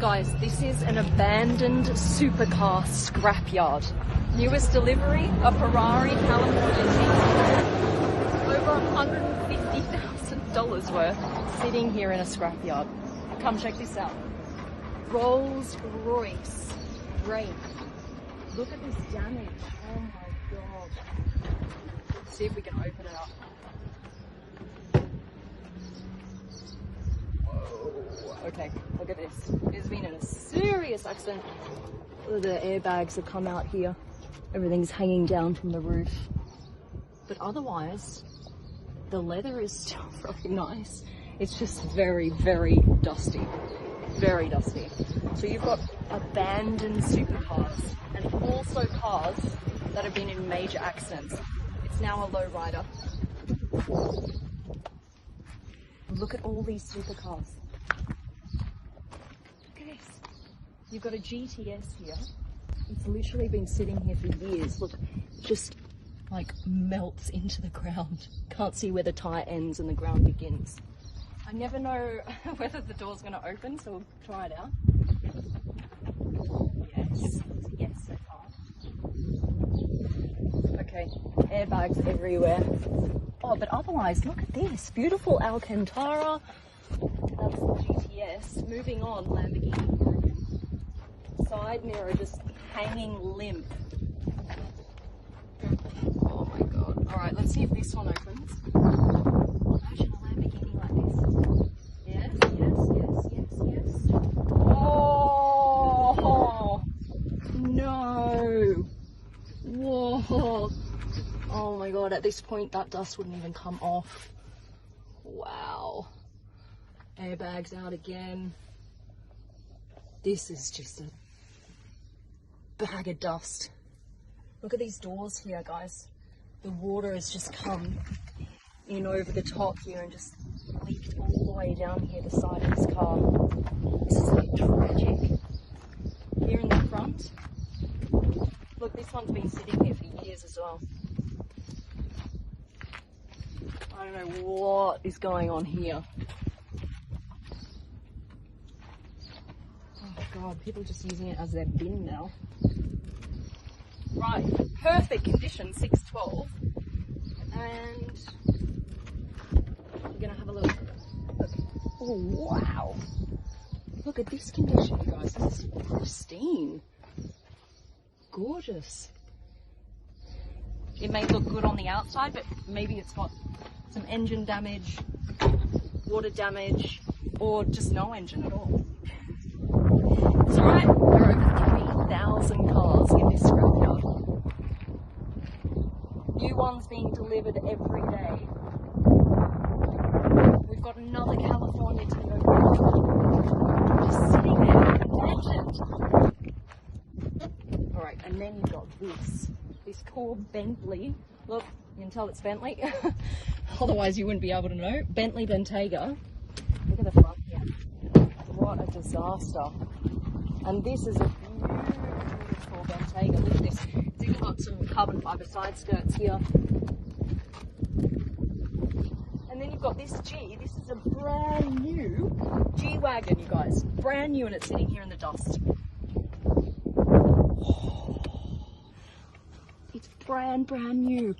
Guys, this is an abandoned supercar scrapyard. Newest delivery, a Ferrari California over $150,000 worth, sitting here in a scrapyard. Come check this out. Rolls Royce Wraith. Look at this damage. Oh my god. Let's see if we can open it up. Okay, look at this. There's been a serious accident. The airbags have come out here. Everything's hanging down from the roof. But otherwise, the leather is still really nice. It's just very, very dusty. Very dusty. So you've got abandoned supercars and also cars that have been in major accidents. It's now a lowrider. Look at all these supercars. You've got a GTS here. It's literally been sitting here for years. Look, it just like melts into the ground. Can't see where the tyre ends and the ground begins. I never know whether the door's going to open, so we'll try it out. Yes, yes so far. Okay, airbags everywhere. Oh, but otherwise, look at this. Beautiful Alcantara. That's the GTS. Moving on, Lamborghini. Side mirror just hanging limp. Oh my god. Alright, let's see if this one opens. Imagine a Lamborghini like this. Yes, yes, yes, yes, yes. Oh! No! Whoa! Oh my god, at this point that dust wouldn't even come off. Wow. Airbags out again. This is just a bag of dust. Look at these doors here, guys. The water has just come in over the top here and just leaked all the way down here the side of this car. This is like tragic. Here in the front, look, this one's been sitting here for years as well. I don't know what is going on here. Oh god, people are just using it as their bin now. Right, perfect condition, 612. And we're gonna have a look. Oh wow! Look at this condition, you guys. This is pristine. Gorgeous. It may look good on the outside, but maybe it's got some engine damage, water damage, or just no engine at all. It's alright, there are over 3,000 cars in this scrapyard. New ones being delivered every day. We've got another California to go. Just sitting there, abandoned. Alright, and then you've got this cool Bentley. Look, you can tell it's Bentley. Otherwise you wouldn't be able to know. Bentley Bentayga. Look at the front here. What a disaster. And this is a beautiful Bentayga. Look at this. It's even got some carbon fibre side skirts here. And then you've got this G. This is a brand new G-Wagon, you guys. Brand new, and it's sitting here in the dust. It's brand new.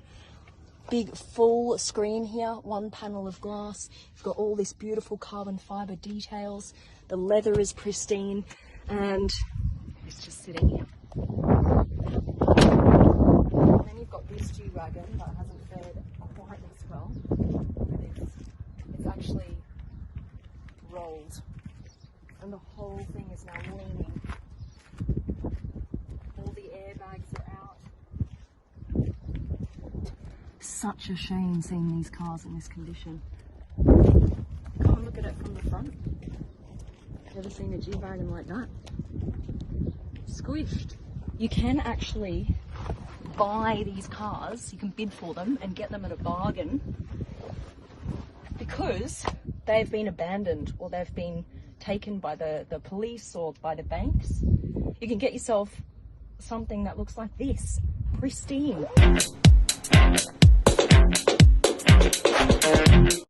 Big full screen here, one panel of glass. You've got all this beautiful carbon fibre details. The leather is pristine. And it's just sitting here. And then you've got this G-Wagon that hasn't fared quite as well. Look at this. It's actually rolled. And the whole thing is now leaning. All the airbags are out. Such a shame seeing these cars in this condition. Come and look at it from the front. Ever seen a G-Wagon like that? Squished. You can actually buy these cars, you can bid for them and get them at a bargain because they've been abandoned or they've been taken by the police or by the banks. You can get yourself something that looks like this, pristine.